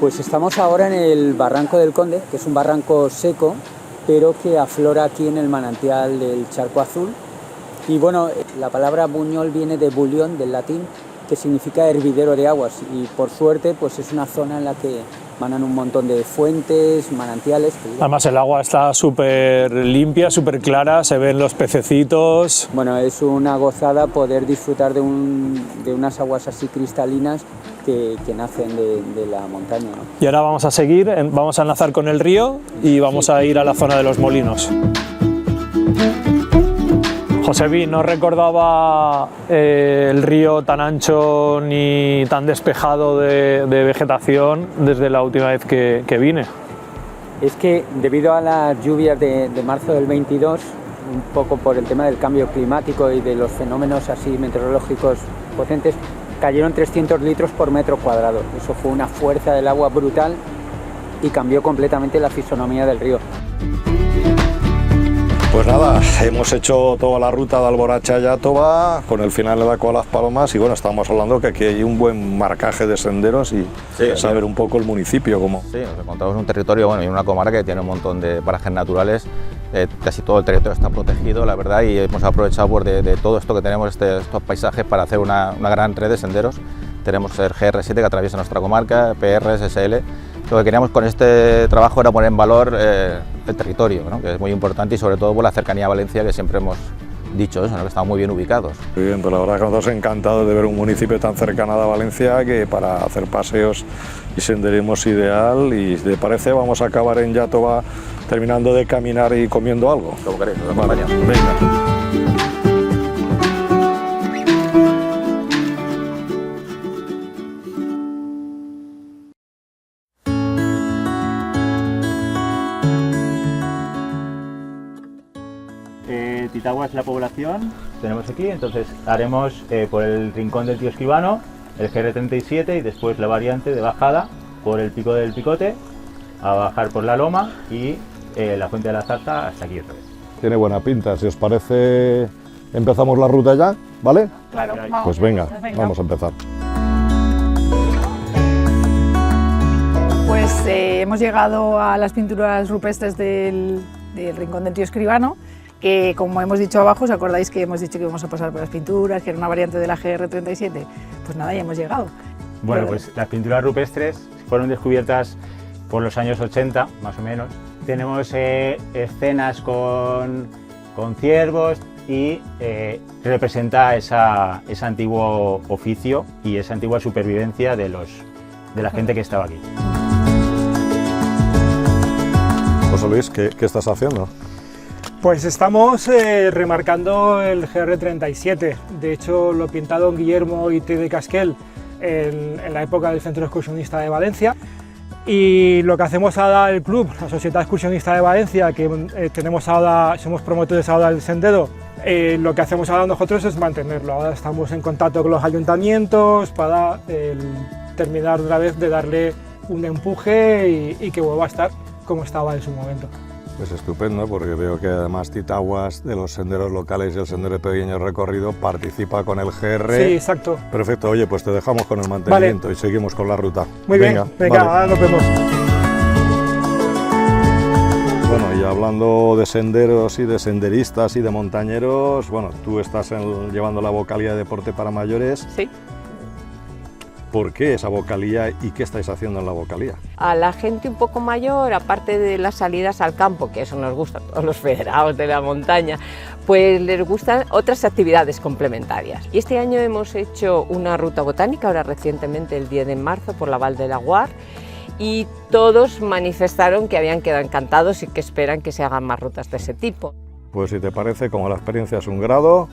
Pues estamos ahora en el Barranco del Conde, que es un barranco seco, pero que aflora aquí en el manantial del Charco Azul. Y bueno, la palabra Buñol viene de bulión, del latín, que significa hervidero de aguas. Y por suerte, pues es una zona en la que manan un montón de fuentes, manantiales. Además el agua está súper limpia, súper clara, se ven los pececitos. Bueno, es una gozada poder disfrutar de unas aguas así cristalinas que nacen de la montaña, ¿no? Y ahora vamos a seguir, vamos a enlazar con el río y vamos a ir a la zona de los molinos. Josebi, no recordaba el río tan ancho ni tan despejado de vegetación desde la última vez que vine. Es que debido a las lluvias de marzo del 22, un poco por el tema del cambio climático y de los fenómenos así meteorológicos potentes, cayeron 300 litros por metro cuadrado. Eso fue una fuerza del agua brutal y cambió completamente la fisonomía del río. Pues nada, hemos hecho toda la ruta de Alboracha a Iàtova con el final de la Cova de las Palomas y bueno, estamos hablando que aquí hay un buen marcaje de senderos y saber un poco el municipio cómo. Sí, nos encontramos en un territorio bueno, y una comarca que tiene un montón de parajes naturales, casi todo el territorio está protegido, la verdad, y hemos aprovechado pues, de todo esto que tenemos, estos paisajes para hacer una gran red de senderos. Tenemos el GR7 que atraviesa nuestra comarca, PRs, SL. Lo que queríamos con este trabajo era poner en valor el territorio, ¿no? Que es muy importante y sobre todo por la cercanía a Valencia, que siempre hemos dicho eso, ¿no? Que estamos muy bien ubicados. Muy bien, pues la verdad que nosotros encantados de ver un municipio tan cercano a Valencia que para hacer paseos y senderismo es ideal y si te parece vamos a acabar en Iàtova terminando de caminar y comiendo algo. Como queréis, os acompaño. Venga. Titagua es la población, tenemos aquí, entonces haremos por el rincón del Tío Escribano, el GR37 y después la variante de bajada por el Pico del Picote, a bajar por la Loma y la Fuente de la Zarza hasta aquí otra vez. Tiene buena pinta, si os parece empezamos la ruta ya, ¿vale? Claro. Pues venga, vamos a empezar. Pues hemos llegado a las pinturas rupestres del rincón del Tío Escribano, que como hemos dicho abajo, ¿os acordáis que hemos dicho que íbamos a pasar por las pinturas, que era una variante de la GR37? Pues nada, ya hemos llegado. Bueno, pues las pinturas rupestres fueron descubiertas por los años 80, más o menos. Tenemos escenas con ciervos y representa ese antiguo oficio y esa antigua supervivencia de la gente que estaba aquí. José Luis, ¿qué estás haciendo? Pues estamos remarcando el GR37, de hecho lo pintaron Guillermo y T. de Casquel en la época del Centro Excursionista de Valencia, y lo que hacemos ahora el club, la Sociedad Excursionista de Valencia, que somos promotores ahora del sendero, lo que hacemos ahora nosotros es mantenerlo. Ahora estamos en contacto con los ayuntamientos para terminar una vez de darle un empuje y que vuelva a estar como estaba en su momento. Pues estupendo, porque veo que además Titaguas de los senderos locales y el sendero de pequeño recorrido participa con el GR. Sí, exacto. Perfecto, oye, pues te dejamos con el mantenimiento y seguimos con la ruta. Muy bien, venga, ahora nos vemos. Bueno, y hablando de senderos y de senderistas y de montañeros, bueno, tú estás llevando la vocalía de deporte para mayores. Sí. ¿Por qué esa vocalía y qué estáis haciendo en la vocalía? A la gente un poco mayor, aparte de las salidas al campo, que eso nos gusta a todos los federados de la montaña, pues les gustan otras actividades complementarias. Y este año hemos hecho una ruta botánica, ahora recientemente el 10 de marzo, por la Val de Laguar, y todos manifestaron que habían quedado encantados y que esperan que se hagan más rutas de ese tipo. Pues si te parece, como la experiencia es un grado,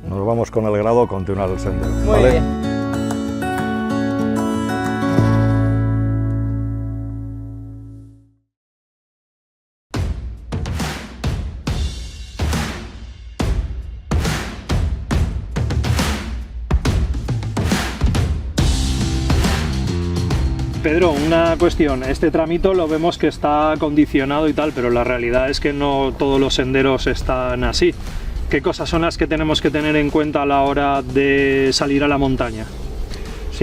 nos vamos con el grado a continuar el sendero. Muy ¿vale? bien. Pedro, una cuestión, este tramito lo vemos que está acondicionado y tal, pero la realidad es que no todos los senderos están así. ¿Qué cosas son las que tenemos que tener en cuenta a la hora de salir a la montaña?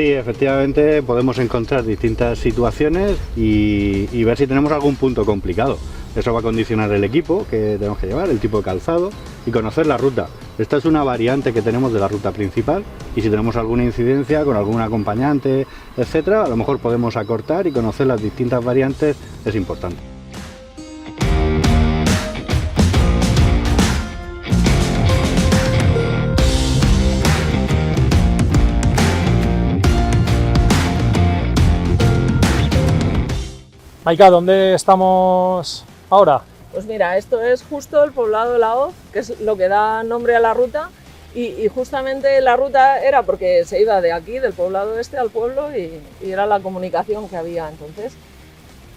Sí, efectivamente podemos encontrar distintas situaciones y ver si tenemos algún punto complicado. Eso va a condicionar el equipo que tenemos que llevar, el tipo de calzado y conocer la ruta. Esta es una variante que tenemos de la ruta principal y si tenemos alguna incidencia con algún acompañante, etcétera, a lo mejor podemos acortar y conocer las distintas variantes, es importante. Maika, ¿dónde estamos ahora? Pues mira, esto es justo el poblado de la Hoz, que es lo que da nombre a la ruta, y justamente la ruta era porque se iba de aquí, del poblado este, al pueblo, y era la comunicación que había entonces.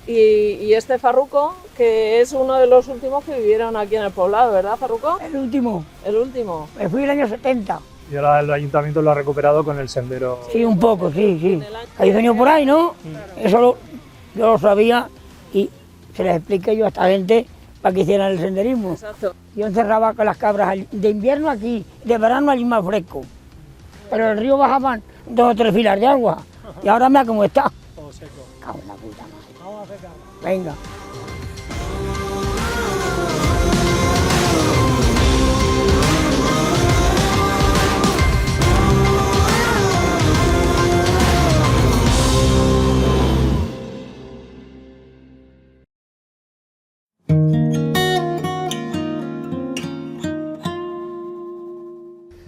Y este Farruco, que es uno de los últimos que vivieron aquí en el poblado, ¿verdad, Farruco? El último. El último. Me fui el año 70. Y ahora el ayuntamiento lo ha recuperado con el sendero. Sí, un poco, sí. Hay venido por ahí, ¿no? Eso yo lo sabía y se les expliqué yo a esta gente para que hicieran el senderismo. Exacto. Yo encerraba con las cabras de invierno aquí, de verano allí más fresco. Pero el río bajaban 2 o 3 filas de agua y ahora mira cómo está. Todo seco. Cago en la puta madre. Vamos a acercarnos. Venga.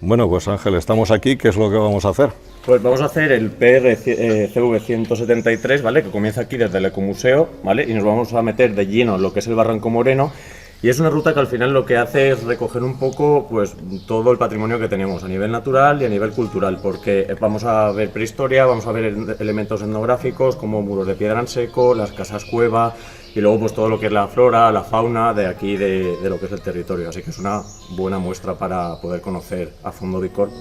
Bueno, pues Ángel, estamos aquí, ¿qué es lo que vamos a hacer? Pues vamos a hacer el PRCV 173, ¿vale? Que comienza aquí desde el Ecomuseo, ¿vale? Y nos vamos a meter de lleno en lo que es el Barranco Moreno. Y es una ruta que al final lo que hace es recoger un poco pues todo el patrimonio que tenemos a nivel natural y a nivel cultural, porque vamos a ver prehistoria, vamos a ver elementos etnográficos como muros de piedra en seco, las casas cueva y luego pues todo lo que es la flora, la fauna de aquí, de lo que es el territorio. Así que es una buena muestra para poder conocer a fondo Bicorb.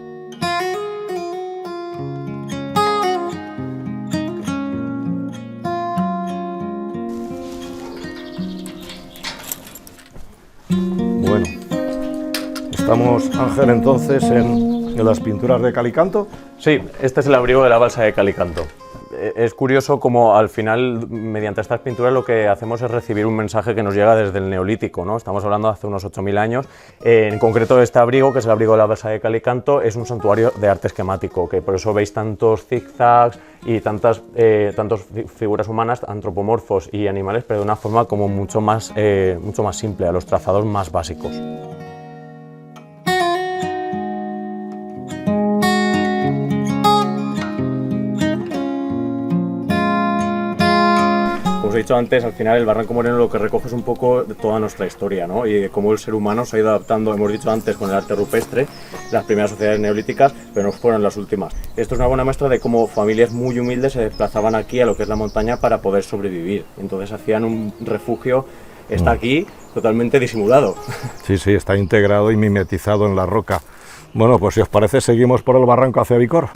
Bueno, estamos, Ángel, entonces en las pinturas de Calicanto. Sí, este es el abrigo de la balsa de Calicanto. Es curioso como al final, mediante estas pinturas, lo que hacemos es recibir un mensaje que nos llega desde el Neolítico, ¿no? Estamos hablando de hace unos 8000 años. En concreto, este abrigo, que es el abrigo de la balsa de Calicanto, es un santuario de arte esquemático, que por eso veis tantos zigzags y tantas figuras humanas, antropomorfos y animales, pero de una forma como mucho más simple, a los trazados más básicos. Como os he dicho antes, al final el Barranco Moreno lo que recoge es un poco de toda nuestra historia, ¿no? Y de cómo el ser humano se ha ido adaptando, hemos dicho antes, con el arte rupestre, las primeras sociedades neolíticas, pero no fueron las últimas. Esto es una buena muestra de cómo familias muy humildes se desplazaban aquí a lo que es la montaña para poder sobrevivir. Entonces hacían un refugio, está aquí, totalmente disimulado. Sí, sí, está integrado y mimetizado en la roca. Bueno, pues si os parece, seguimos por el barranco hacia Bicorb.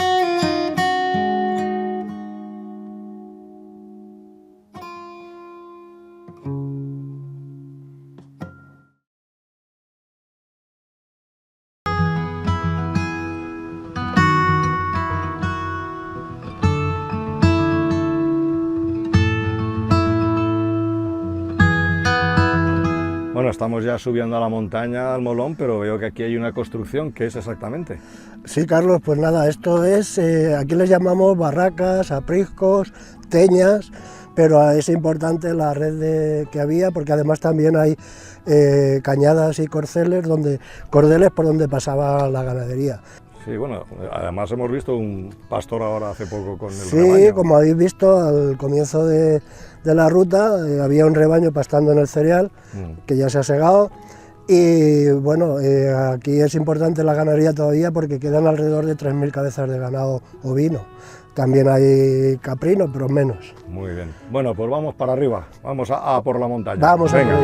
Bueno, estamos ya subiendo a la montaña, al Molón, pero veo que aquí hay una construcción. ¿Qué es exactamente? Sí, Carlos, pues nada, esto es, aquí les llamamos barracas, apriscos, teñas, pero es importante la red que había, porque además también hay cañadas y cordeles por donde pasaba la ganadería. Sí, bueno, además hemos visto un pastor ahora hace poco con el rebaño. Sí, como habéis visto, al comienzo de la ruta había un rebaño pastando en el cereal, que ya se ha segado, y bueno, aquí es importante la ganadería todavía porque quedan alrededor de 3000 cabezas de ganado ovino. También hay caprino, pero menos. Muy bien. Bueno, pues vamos para arriba, vamos a por la montaña. Vamos. Venga.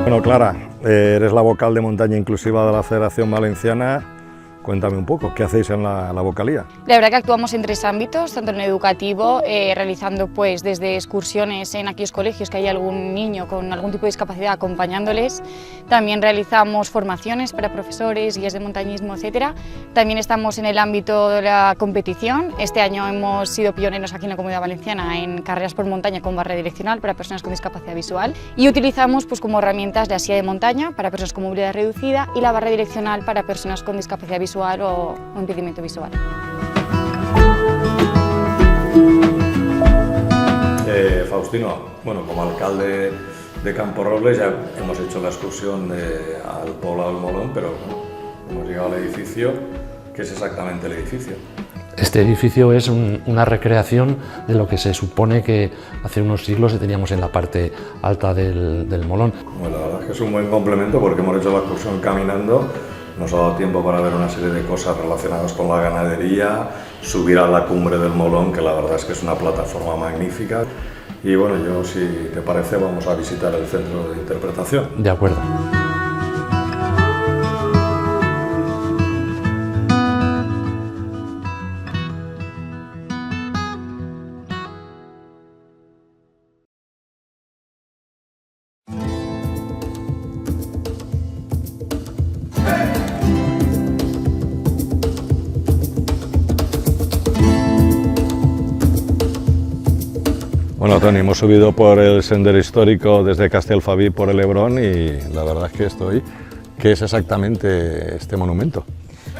Bueno, Clara, eres la vocal de montaña inclusiva de la Federación Valenciana. Cuéntame un poco, ¿qué hacéis en la vocalía? La verdad que actuamos en 3 ámbitos, tanto en educativo, realizando pues desde excursiones en aquellos colegios que hay algún niño con algún tipo de discapacidad acompañándoles. También realizamos formaciones para profesores, guías de montañismo, etc. También estamos en el ámbito de la competición. Este año hemos sido pioneros aquí en la Comunidad Valenciana en carreras por montaña con barra direccional para personas con discapacidad visual, y utilizamos pues como herramientas la silla de montaña para personas con movilidad reducida y la barra direccional para personas con discapacidad visual o impedimento visual. Faustino, bueno, como alcalde de Camporrobles ya hemos hecho la excursión al poblado del Molón, pero bueno, hemos llegado al edificio. ¿Qué es exactamente el edificio? Este edificio es una recreación de lo que se supone que hace unos siglos teníamos en la parte alta del Molón. Bueno, la verdad es que es un buen complemento porque hemos hecho la excursión caminando. Nos ha dado tiempo para ver una serie de cosas relacionadas con la ganadería, subir a la cumbre del Molón, que la verdad es que es una plataforma magnífica. Y bueno, yo, si te parece, vamos a visitar el centro de interpretación. De acuerdo. Bueno, Toni, hemos subido por el sendero histórico desde Castellfabí por el Hebrón y la verdad es que estoy... ¿Qué es exactamente este monumento?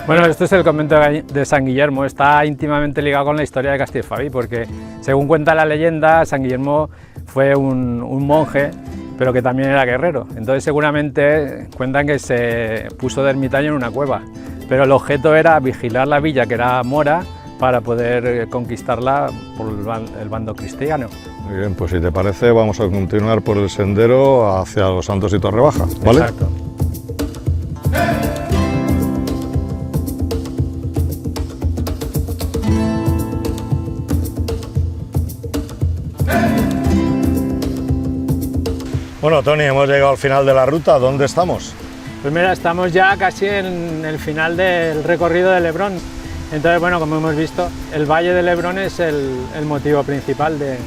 Bueno, esto es el convento de San Guillermo, está íntimamente ligado con la historia de Castellfabí porque, según cuenta la leyenda, San Guillermo fue un monje, pero que también era guerrero. Entonces seguramente cuentan que se puso de ermitaño en una cueva, pero el objeto era vigilar la villa, que era mora, para poder conquistarla por el bando cristiano. Muy bien, pues si te parece vamos a continuar por el sendero hacia Los Santos y Torrebaja, ¿vale? Exacto. Bueno, Toni, hemos llegado al final de la ruta. ¿Dónde estamos? Pues mira, estamos ya casi en el final del recorrido del Hebrón. Entonces, bueno, como hemos visto, el Valle del Hebrón es el motivo principal de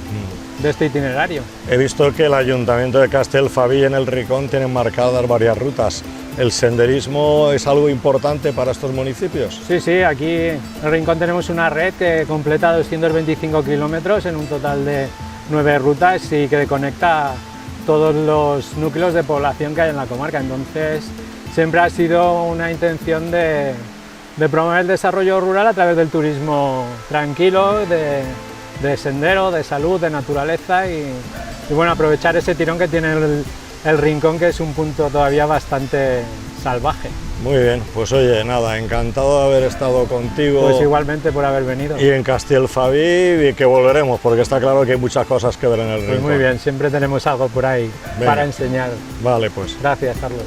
este itinerario. He visto que el Ayuntamiento de Castellfabí en el Rincón tiene marcadas varias rutas. ¿El senderismo es algo importante para estos municipios? Sí, sí, aquí en el Rincón tenemos una red que completa 225 kilómetros en un total de 9 rutas y que conecta todos los núcleos de población que hay en la comarca. Entonces, siempre ha sido una intención de promover el desarrollo rural a través del turismo tranquilo, de sendero, de salud, de naturaleza y bueno, aprovechar ese tirón que tiene el Rincón, que es un punto todavía bastante salvaje. Muy bien, pues oye, nada, encantado de haber estado contigo. Pues igualmente por haber venido. Y en Castellfabí, y que volveremos, porque está claro que hay muchas cosas que ver en el Rincón. Pues muy bien, siempre tenemos algo por ahí para enseñar. Vale, pues. Gracias, Carlos.